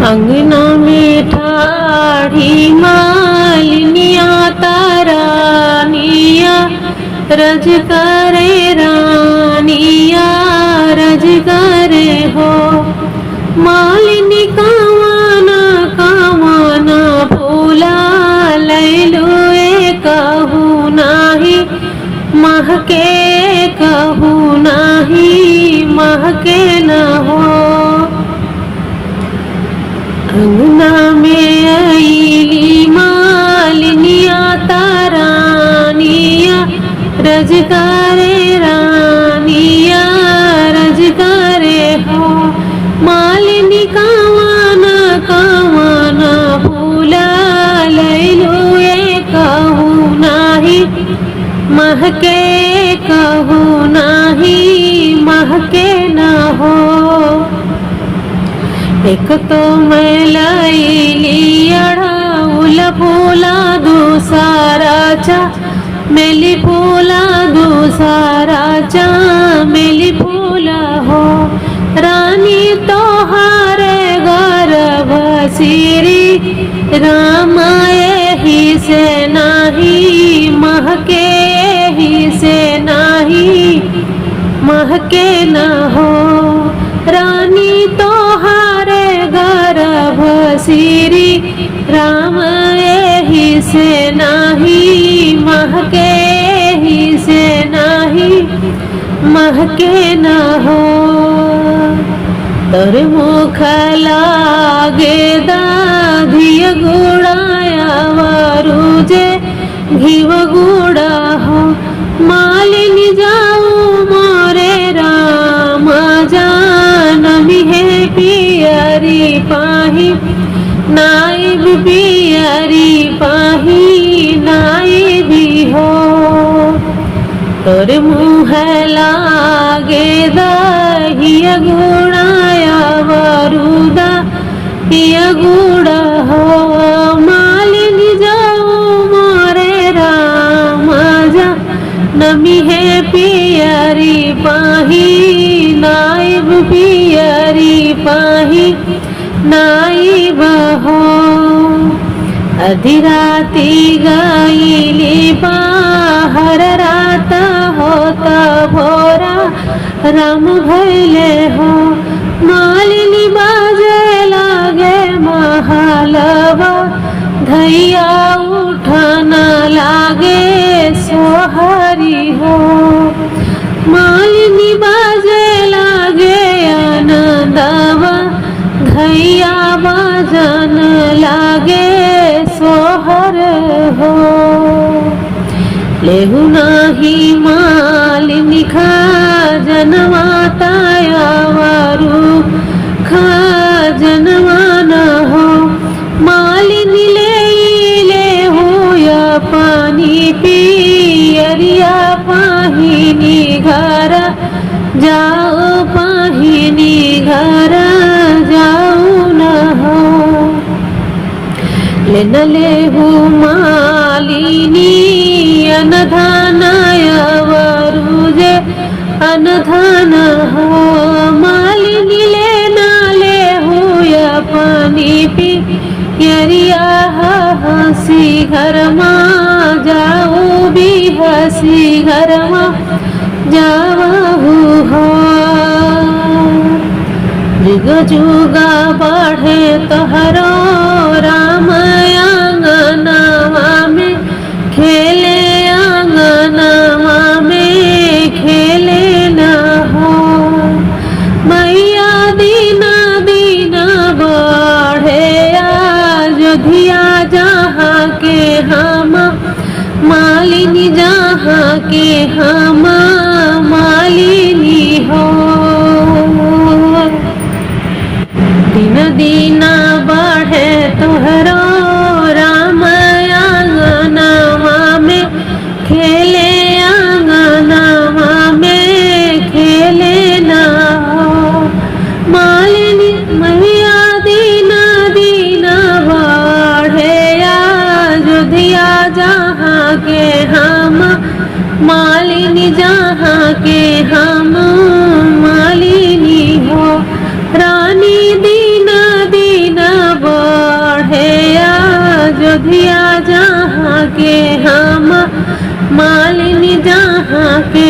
अंगना में ठाढ़ी मालिनिया तारानिया रज करे रानिया रज करे हो। मालिनी कावाना कावाना फूला लैलो कहू नाही महके कहू नाही महके न हो। अंगना में आईली मालिनिया तारानिया रज करे रानिया रज करे हो। मालिनी कावाना कावाना फूला लैलो कहू नाही महके कहू नाही महके न हो। एक तो मैं लैली अड़ाउल फूला दूसरा चमेली फूला दूसरा चमेली फूला हो। रानी तोहारे गर्भ सिरी रामाए ही से नाही महके ही से नाही महके न हो। रानी तोहारे गर्भ सिरी राम एहि से नाही महके ही से नाही महके न हो। तोर मुख लागे दाधिय गुड़ाया वरुजे घीव गुड़ा हो। मालिनी जाऊ मोरे राम जानमी है पियरी पाही नाइब पियरी पाही नाइबी हो। तोर मुँह लागे दहिय गुड़ाया वरुदा पिय गुड़ा हो। मालिनी जाऊ मोरे राम नमी है पियरी पाही नाइब पियरी पाही नाइब हो। अधिराती गईली बाहर रात होता भोरा राम भैले हो। मालिनी बाजे लागे महालवा धैया उठना लागे सोहरी हो। मालिनी बाजे लागे आनंदवा धैया बाजन लागे सोहर हो। लेहु नाही मालिनी खजनवा ताया वारू खजनवा न हो। मालिनी ले हो या पानी पियरिया पाहिनी घर जाओ पाहिनी घर जाऊ न हो। लेन लेहु मालिनी अनधानय वरुजे अनधान हो। मालिनी लेना लेहु या पानी पियरिया हसी घर माँ जाओ भी हसी घर माँ जावहु हो। जुग जुगा बढ़े तोहरो राम आंगनवा में खेले आंगनवा में खेले न हो। मैया दीना दीना बढ़े अयोध्या जहाँ के हम मालिनी जहाँ के हम मालिनी हो। दिन दीना बढ़े तोहरो राम आंगनवा में खेले आंगनवा में खेले न हो। मालिनी मैया दीना दीना बढ़े अयोध्या जहाँ के हम मालिनी जहाँ के हम मालिनी हो। रानी दीना दीना मैया जहाँ के हम मालिनी जहाँ के